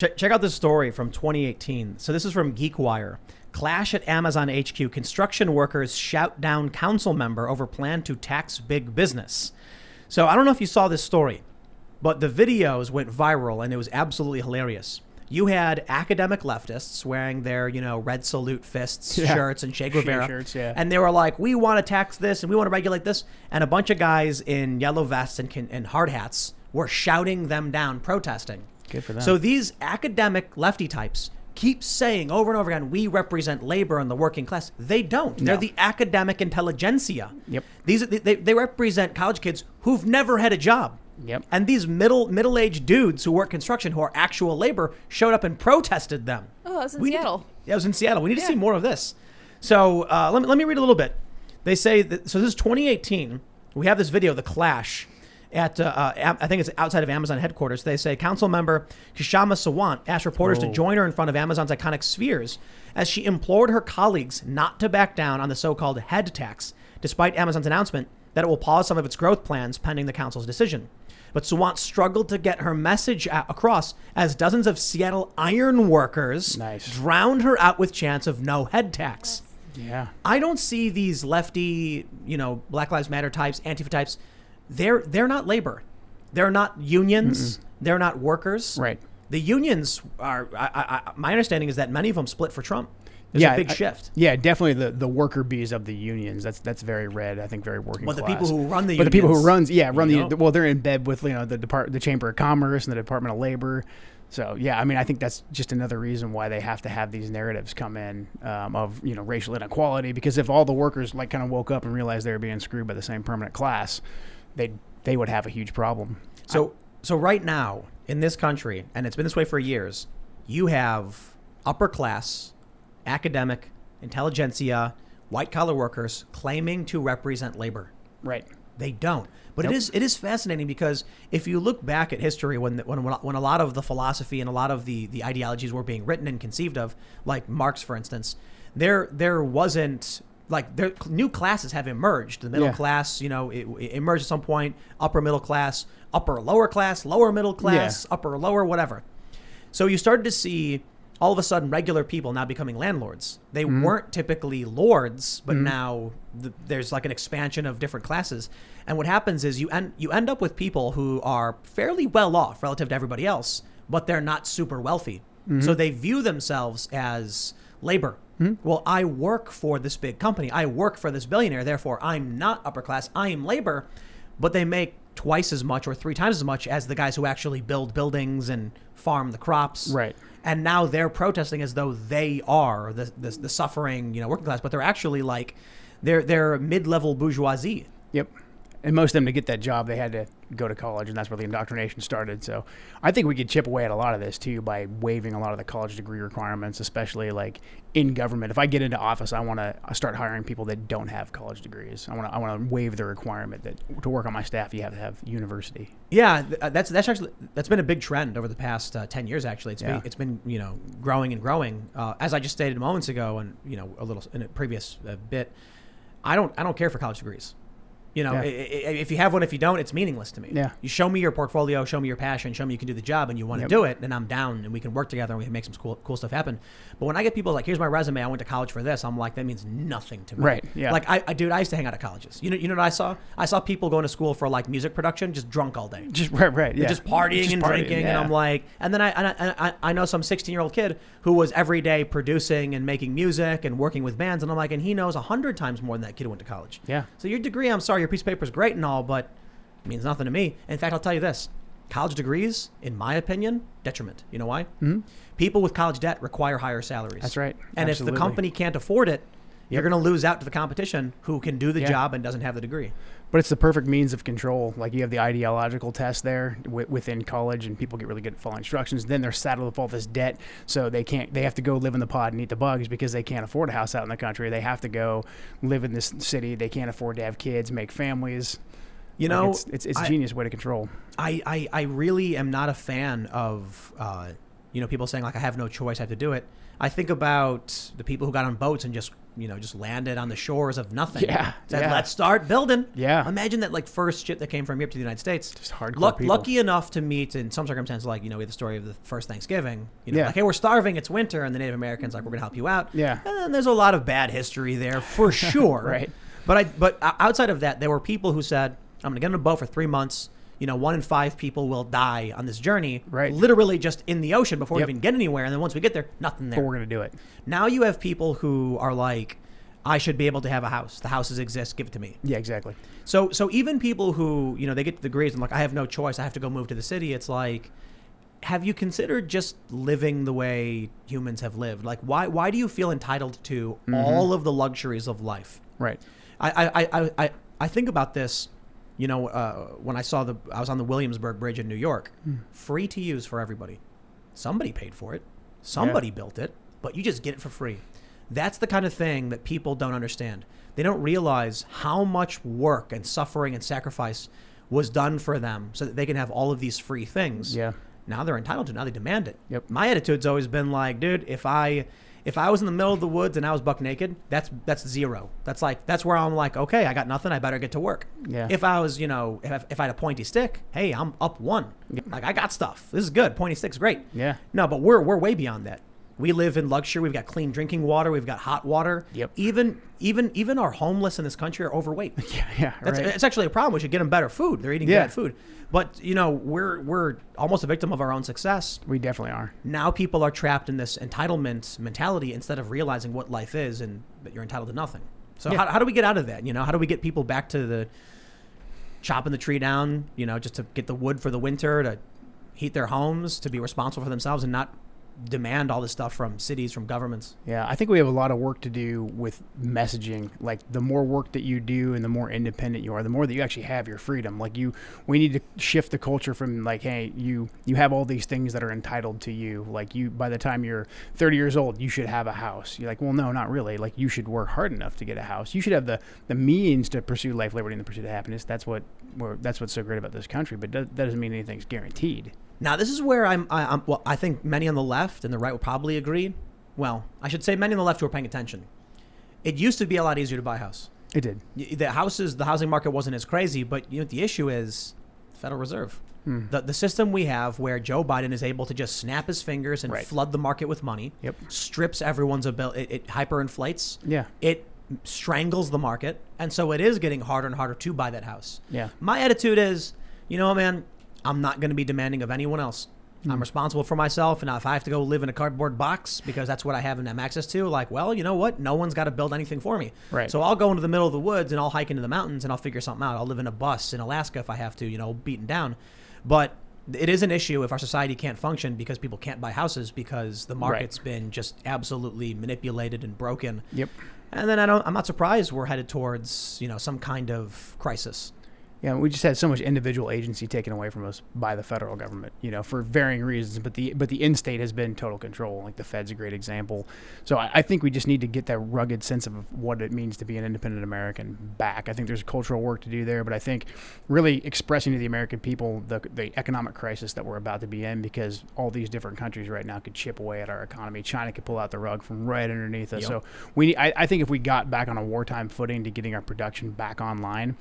Check out this story from 2018. So this is from GeekWire. Clash at Amazon HQ. Construction workers shout down council member over plan to tax big business. So I don't know if you saw this story, but the videos went viral and it was absolutely hilarious. You had academic leftists wearing their, red salute fists shirts and Che Guevara. Shirts, yeah. And they were like, we want to tax this and we want to regulate this. And a bunch of guys in yellow vests and hard hats were shouting them down, protesting. Good for them. So these academic lefty types keep saying over and over again, we represent labor and the working class. They don't. No. They're the academic intelligentsia. Yep. They represent college kids who've never had a job. Yep. And these middle-aged dudes who work construction, who are actual labor, showed up and protested them. Oh, that was in Seattle. Yeah, it was in Seattle. We need to see more of this. So let me read a little bit. They say that, so this is 2018. We have this video, the clash at I think it's outside of Amazon headquarters. They say council member Kshama Sawant asked reporters to join her in front of Amazon's iconic spheres as she implored her colleagues not to back down on the so-called head tax, despite Amazon's announcement that it will pause some of its growth plans pending the council's decision. But Sawant struggled to get her message across as dozens of Seattle iron workers drowned her out with chants of no head tax. Yeah. I don't see these lefty, Black Lives Matter types, Antifa types. They're not labor. They're not unions. Mm-mm. They're not workers. Right. The unions are, my understanding is that many of them split for Trump. There's a big shift. Yeah, definitely the worker bees of the unions. That's very red. I think very working class. But the people who run the unions. But the people who run they're in bed with the Chamber of Commerce and the Department of Labor. So yeah, I mean, I think that's just another reason why they have to have these narratives come in of racial inequality. Because if all the workers kind of woke up and realized they were being screwed by the same permanent class, they would have a huge problem. So right now in this country, and it's been this way for years, you have upper class, academic, intelligentsia, white collar workers claiming to represent labor. Right. They don't. But it is fascinating because if you look back at history when a lot of the philosophy and a lot of the ideologies were being written and conceived of, like Marx, for instance, there wasn't new classes have emerged. The middle class, it emerged at some point, upper middle class, upper lower class, lower middle class, upper lower, whatever. So you started to see all of a sudden regular people now becoming landlords. They weren't typically lords, but now there's like an expansion of different classes. And what happens is you end up with people who are fairly well off relative to everybody else, but they're not super wealthy. So they view themselves as labor. Well, I work for this big company. I work for this billionaire. Therefore, I'm not upper class. I am labor. But they make twice as much or three times as much as the guys who actually build buildings and farm the crops. Right. And now they're protesting as though they are the suffering, working class, but they're actually they're mid-level bourgeoisie. Yep. And most of them, to get that job, they had to go to college, and that's where the indoctrination started. So I think we could chip away at a lot of this, too, by waiving a lot of the college degree requirements, especially in government. If I get into office, I want to start hiring people that don't have college degrees. I want to waive the requirement that to work on my staff, you have to have university. Yeah, that's been a big trend over the past 10 years, actually. It's been growing and growing. As I just stated moments ago and, a little in a previous bit, I don't care for college degrees. If you have one, if you don't, it's meaningless to me. Yeah. You show me your portfolio, show me your passion, show me you can do the job and you want to do it, then I'm down and we can work together and we can make some cool stuff happen. But when I get people here's my resume, I went to college for this, I'm like, that means nothing to me. Right. Yeah. I used to hang out at colleges. You know what I saw? I saw people going to school for music production, just drunk all day. Just right. Yeah. They're just partying and drinking, and I'm like, and then I know some 16-year-old kid who was every day producing and making music and working with bands, and I'm like, and he knows 100 times more than that kid who went to college. Yeah. So your degree, I'm sorry, your piece of paper is great and all, but it means nothing to me. In fact, I'll tell you this. College degrees, in my opinion, detriment. You know why? Mm-hmm. People with college debt require higher salaries. That's right. And Absolutely. if the company can't afford it, you're going to lose out to the competition who can do the job and doesn't have the degree. But it's the perfect means of control. You have the ideological test there within college, and people get really good at following instructions. Then they're saddled with all this debt, so they have to go live in the pod and eat the bugs because they can't afford a house out in the country. They have to go live in this city. They can't afford to have kids, make families. It's a genius way to control. I really am not a fan of people saying like, I have no choice, I have to do it. I think about the people who got on boats and just landed on the shores of nothing. Yeah. Said, let's start building. Yeah. Imagine that like first ship that came from Europe to the United States. Just hardcore people. Lucky enough to meet in some circumstances, like, we have the story of the first Thanksgiving. Yeah. Like, hey, we're starving, it's winter, and the Native Americans like, we're gonna help you out. Yeah. And then there's a lot of bad history there for sure. Right. But outside of that, there were people who said, I'm gonna get on a boat for 3 months. 1 in 5 people will die on this journey, right? Literally just in the ocean before Yep. we even get anywhere. And then once we get there, nothing there. But we're going to do it. Now you have people who are like, I should be able to have a house. The houses exist. Give it to me. Yeah, exactly. So even people who, they get to degrees and like, I have no choice. I have to go move to the city. It's like, have you considered just living the way humans have lived? Like, why do you feel entitled to all of the luxuries of life? Right. I think about this. When I was on the Williamsburg Bridge in New York, free to use for everybody. Somebody paid for it. Somebody built it, but you just get it for free. That's the kind of thing that people don't understand. They don't realize how much work and suffering and sacrifice was done for them so that they can have all of these free things. Yeah. Now they're entitled to. Now they demand it. Yep. My attitude's always been like, dude, if I was in the middle of the woods and I was buck naked, that's zero. That's where I'm like, okay, I got nothing. I better get to work. Yeah. If I was, if I had a pointy stick, hey, I'm up 1. Yep. Like, I got stuff. This is good. Pointy stick's great. Yeah. No, but we're way beyond that. We live in luxury. We've got clean drinking water. We've got hot water. Yep. Even our homeless in this country are overweight. Yeah. Right. It's actually a problem. We should get them better food. They're eating bad food. But we're almost a victim of our own success. We definitely are. Now people are trapped in this entitlement mentality instead of realizing what life is and that you're entitled to nothing. So how do we get out of that? How do we get people back to the chopping the tree down, just to get the wood for the winter, to heat their homes, to be responsible for themselves and not demand all this stuff from cities, from governments? Yeah, I think we have a lot of work to do with messaging. Like, the more work that you do and the more independent you are, the more that you actually have your freedom. Like, we need to shift the culture from like, hey, you have all these things that are entitled to you. Like, by the time you're 30 years old, you should have a house. You're like, well, no, not really. Like, you should work hard enough to get a house. You should have the means to pursue life, liberty, and the pursuit of happiness. That's what's so great about this country. But that doesn't mean anything's guaranteed. Now, this is where I think many on the left and the right will probably agree. Well, I should say many on the left who are paying attention. It used to be a lot easier to buy a house. It did. The housing market wasn't as crazy, but the issue is the Federal Reserve. The system we have where Joe Biden is able to just snap his fingers and flood the market with money, strips everyone's ability, it hyperinflates. Yeah. It strangles the market, and so it is getting harder and harder to buy that house. Yeah. My attitude is, man, I'm not going to be demanding of anyone else. I'm responsible for myself, and if I have to go live in a cardboard box because that's what I have and have access to, like, well, you know what? No one's got to build anything for me. Right. So I'll go into the middle of the woods and I'll hike into the mountains and I'll figure something out. I'll live in a bus in Alaska if I have to, beaten down. But it is an issue if our society can't function because people can't buy houses because the market's been just absolutely manipulated and broken. Yep. And then I'm not surprised we're headed towards, some kind of crisis. Yeah, we just had so much individual agency taken away from us by the federal government, for varying reasons. But the in-state has been total control. Like, the Fed's a great example. So I think we just need to get that rugged sense of what it means to be an independent American back. I think there's cultural work to do there, but I think really expressing to the American people the economic crisis that we're about to be in, because all these different countries right now could chip away at our economy. China could pull out the rug from right underneath us. Yep. So I think if we got back on a wartime footing to getting our production back online,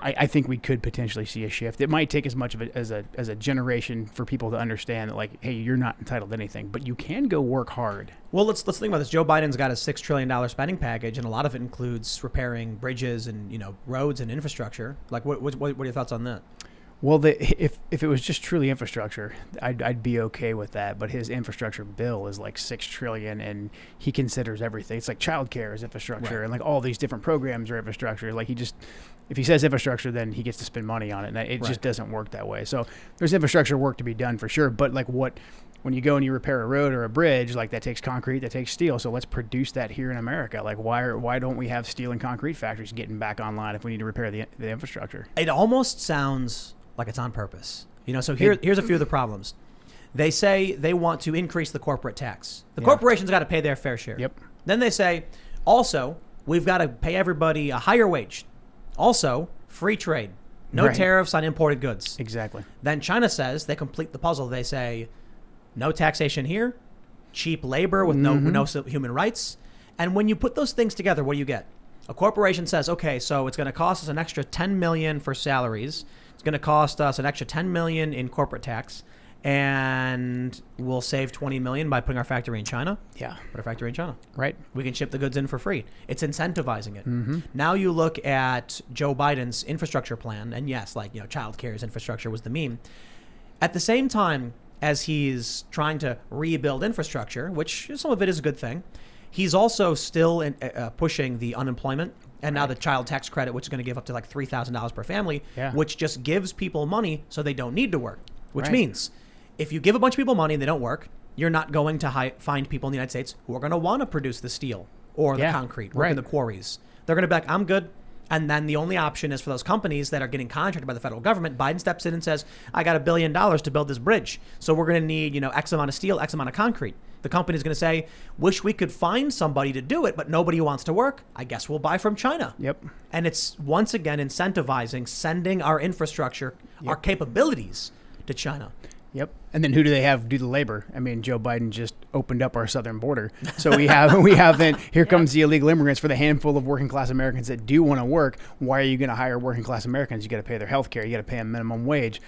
I think we could potentially see a shift. It might take as much of it as a generation for people to understand that, like, hey, you're not entitled to anything, but you can go work hard. Well, let's think about this. Joe Biden's got a $6 trillion spending package, and a lot of it includes repairing bridges and roads and infrastructure. Like, what are your thoughts on that? Well, if it was just truly infrastructure, I'd be okay with that. But his infrastructure bill is like $6 trillion, and he considers everything. It's like childcare is infrastructure, and like all these different programs are infrastructure. Like, if he says infrastructure, then he gets to spend money on it, and it just doesn't work that way. So there's infrastructure work to be done for sure. But like, when you go and you repair a road or a bridge, like, that takes concrete, that takes steel. So let's produce that here in America. Like, why don't we have steel and concrete factories getting back online if we need to repair the infrastructure? It almost sounds like it's on purpose. So here's a few of the problems. They say they want to increase the corporate tax. The corporations got to pay their fair share. Yep. Then they say, also, we've got to pay everybody a higher wage. Also, free trade. No tariffs on imported goods. Exactly. Then China says, they complete the puzzle. They say, no taxation here, cheap labor with no human rights. And when you put those things together, what do you get? A corporation says, okay, so it's going to cost us an extra $10 million for salaries. It's going to cost us an extra $10 million in corporate tax, and we'll save $20 million by putting our factory in China. Yeah. Put our factory in China. Right. We can ship the goods in for free. It's incentivizing it. Mm-hmm. Now you look at Joe Biden's infrastructure plan, and yes, like, child care's infrastructure was the meme. At the same time as he's trying to rebuild infrastructure, which some of it is a good thing, he's also still pushing the unemployment and now the child tax credit, which is going to give up to like $3,000 per family, which just gives people money so they don't need to work, which means if you give a bunch of people money and they don't work, you're not going to find people in the United States who are going to want to produce the steel or the concrete, work in the quarries. They're going to be like, I'm good. And then the only option is for those companies that are getting contracted by the federal government. Biden steps in and says, I got $1 billion to build this bridge. So we're going to need, X amount of steel, X amount of concrete. The company's going to say, wish we could find somebody to do it, but nobody wants to work. I guess we'll buy from China. Yep. And it's once again incentivizing sending our infrastructure, our capabilities to China. Yep. And then who do they have do the labor? I mean, Joe Biden just opened up our southern border. So we haven't, here comes the illegal immigrants for the handful of working class Americans that do want to work. Why are you going to hire working class Americans? You got to pay their health care. You got to pay them minimum wage.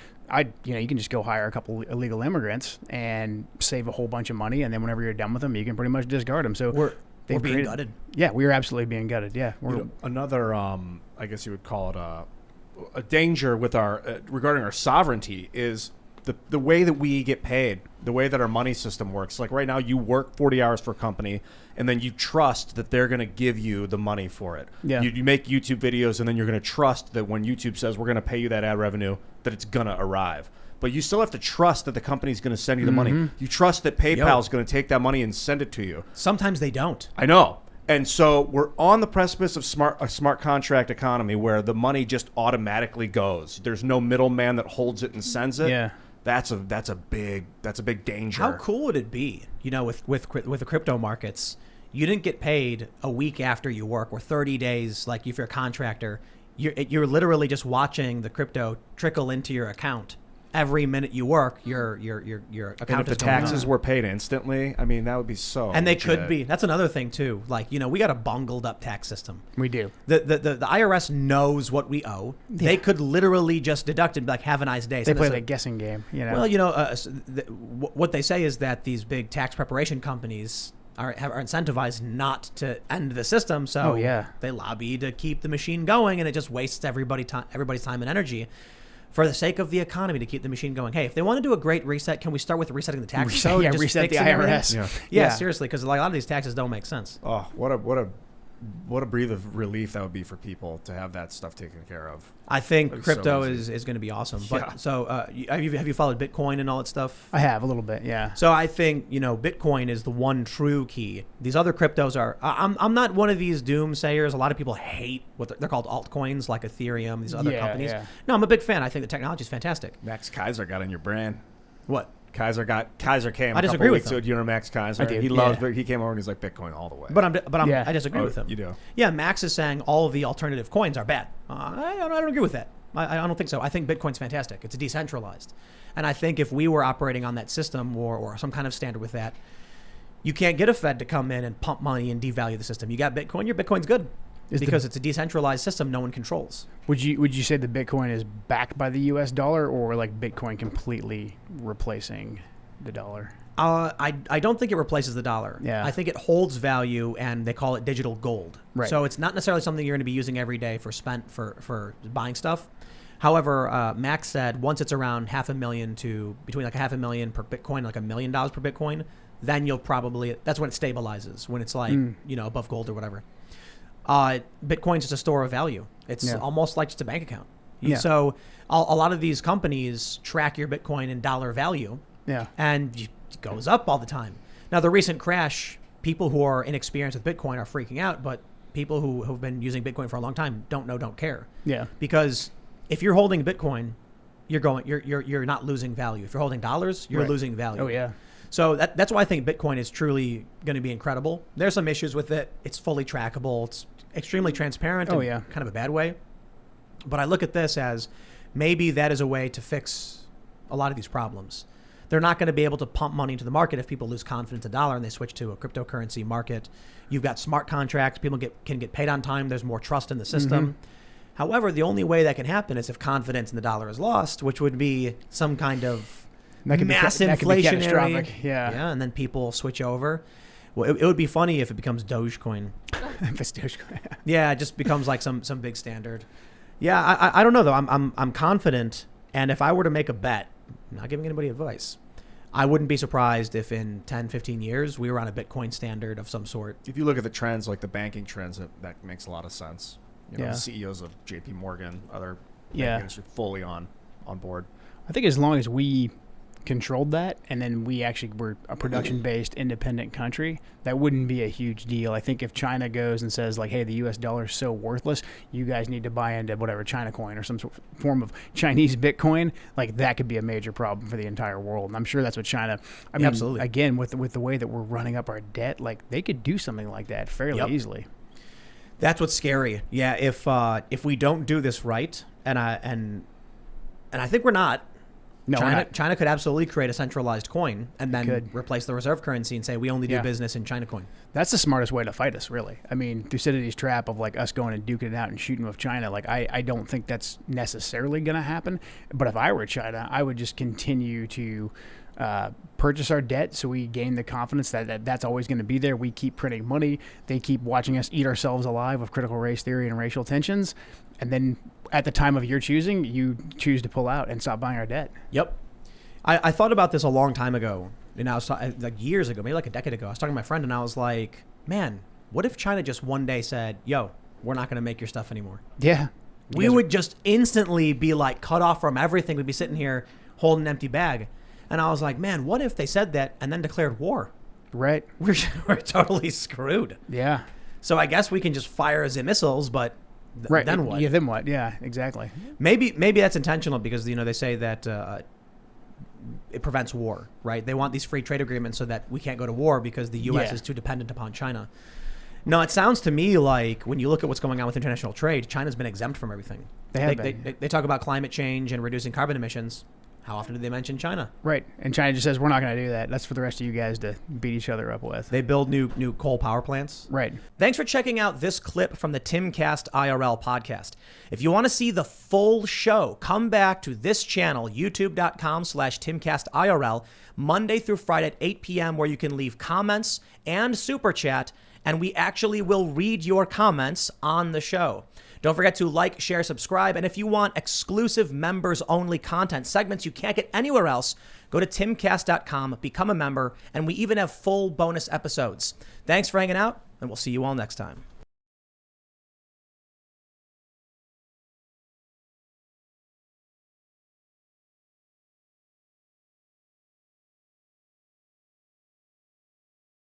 You can just go hire a couple illegal immigrants and save a whole bunch of money. And then whenever you're done with them, you can pretty much discard them. So we're being gutted. Yeah, we are absolutely being gutted. Yeah. Another, I guess you would call it a danger with regarding our sovereignty is the way that we get paid, the way that our money system works. Like right now, you work 40 hours for a company, and then you trust that they're going to give you the money for it. Yeah. You make YouTube videos, and then you're going to trust that when YouTube says we're going to pay you that ad revenue, that it's going to arrive. But you still have to trust that the company's going to send you the money. You trust that PayPal is going to take that money and send it to you. Sometimes they don't. I know. And so we're on the precipice of a smart contract economy where the money just automatically goes. There's no middleman that holds it and sends it. Yeah. That's a big danger. How cool would it be, with the crypto markets? You didn't get paid a week after you work or 30 days, like if you're a contractor. You're literally just watching the crypto trickle into your account. Every minute you work, your account and if is the going taxes on. were paid instantly, I mean, that would be so And they legit. could be. That's another thing too. Like, we got a bungled up tax system. We do. The IRS knows what we owe. Yeah. They could literally just deduct it and be like, have a nice day. They play that guessing game, Well, what they say is that these big tax preparation companies are incentivized not to end the system. So they lobby to keep the machine going, and it just wastes everybody's time and energy. For the sake of the economy, to keep the machine going. Hey, if they want to do a great reset, can we start with resetting the tax code? Yeah, reset the IRS. Yeah, seriously, because like a lot of these taxes don't make sense. Oh, what a breath of relief that would be for people to have that stuff taken care of. I think crypto is going to be awesome. But so have you followed Bitcoin and all that stuff? I have a little bit, yeah. So I think Bitcoin is the one true key. These other cryptos are. I'm not one of these doomsayers. A lot of people hate what they're called altcoins, like Ethereum. These other companies. Yeah. No, I'm a big fan. I think the technology is fantastic. Max Kaiser got in your brand. What? Kaiser came. I disagree with him. Do you know Max Kaiser? I do. He loves. He came over and he's like Bitcoin all the way. I disagree with him. You do? Yeah, Max is saying all of the alternative coins are bad. I don't agree with that. I don't think so. I think Bitcoin's fantastic. It's decentralized, and I think if we were operating on that system or some kind of standard with that, you can't get a Fed to come in and pump money and devalue the system. You got Bitcoin. Your Bitcoin's good. Because it's a decentralized system no one controls. Would you say that Bitcoin is backed by the U.S. dollar, or like Bitcoin completely replacing the dollar? I don't think it replaces the dollar. Yeah. I think it holds value, and they call it digital gold. Right. So it's not necessarily something you're going to be using every day for buying stuff. However, Max said once it's around between like $500,000 per Bitcoin, like $1 million per Bitcoin, then that's when it stabilizes, when it's like above gold or whatever. Bitcoin's just a store of value. It's almost like just a bank account. Yeah. So a lot of these companies track your Bitcoin in dollar value. Yeah. And it goes up all the time. Now, the recent crash, people who are inexperienced with Bitcoin are freaking out, but people who have been using Bitcoin for a long time don't care. Yeah. Because if you're holding Bitcoin, you're not losing value. If you're holding dollars, you're losing value. Oh yeah. So that's why I think Bitcoin is truly going to be incredible. There's some issues with it. It's fully trackable. It's extremely transparent in kind of a bad way. But I look at this as maybe that is a way to fix a lot of these problems. they're not going to be able to pump money into the market if people lose confidence in the dollar and they switch to a cryptocurrency market. You've got smart contracts. People can get paid on time. There's more trust in the system. However, the only way that can happen is if confidence in the dollar is lost, which would be some kind of mass inflationary. Yeah, and then people switch over. Well, it would be funny if it becomes Dogecoin. If it's Dogecoin. Yeah, it just becomes like some big standard. Yeah, I don't know though. I'm confident, and if I were to make a bet, I'm not giving anybody advice, I wouldn't be surprised if in 10, 15 years we were on a Bitcoin standard of some sort. If you look at the trends, like the banking trends, that makes a lot of sense. You know, Yeah. the CEOs of JP Morgan, other Yeah. bankers are fully on board. I think as long as we controlled that, and then we actually were a production-based independent country, that wouldn't be a huge deal. I think if China goes and says like, hey, the US dollar is so worthless, you guys need to buy into whatever China coin or some sort of form of Chinese Bitcoin, like that could be a major problem for the entire world. And I'm sure that's what China, I mean, absolutely. Again, with the way that we're running up our debt, like they could do something like that fairly easily. That's what's scary. Yeah, if we don't do this right, and I think we're not. No, China could absolutely create a centralized coin and then could. replace the reserve currency and say we only do business in China coin. That's the smartest way to fight us, really. I mean, Thucydides' trap of like us going and duking it out and shooting with China, like I don't think that's necessarily going to happen. But if I were China, I would just continue to purchase our debt so we gain the confidence that's always going to be there. We keep printing money. They keep watching us eat ourselves alive with critical race theory and racial tensions. And then at the time of your choosing, you choose to pull out and stop buying our debt. Yep. I thought about this a long time ago. And I was like years ago, maybe like a decade ago. I was talking to my friend and I was like, man, what if China just one day said, yo, we're not going to make your stuff anymore? Yeah. We would just instantly be like cut off from everything. We'd be sitting here holding an empty bag. And I was like, man, what if they said that and then declared war? Right. We're totally screwed. Yeah. So I guess we can just fire the missiles, but Right. then what? Yeah, then what? Yeah, exactly. Maybe that's intentional because they say that it prevents war, right? They want these free trade agreements so that we can't go to war because the U.S. is too dependent upon China. No, it sounds to me like when you look at what's going on with international trade, China's been exempt from everything. They talk about climate change and reducing carbon emissions. How often do they mention China? Right. And China just says, we're not going to do that. That's for the rest of you guys to beat each other up with. They build new coal power plants. Right. Thanks for checking out this clip from the Timcast IRL podcast. If you want to see the full show, come back to this channel, youtube.com/TimcastIRL, Monday through Friday at 8 p.m., where you can leave comments and super chat, and we actually will read your comments on the show. Don't forget to like, share, subscribe, and if you want exclusive members-only content, segments you can't get anywhere else, go to timcast.com, become a member, and we even have full bonus episodes. Thanks for hanging out, and we'll see you all next time.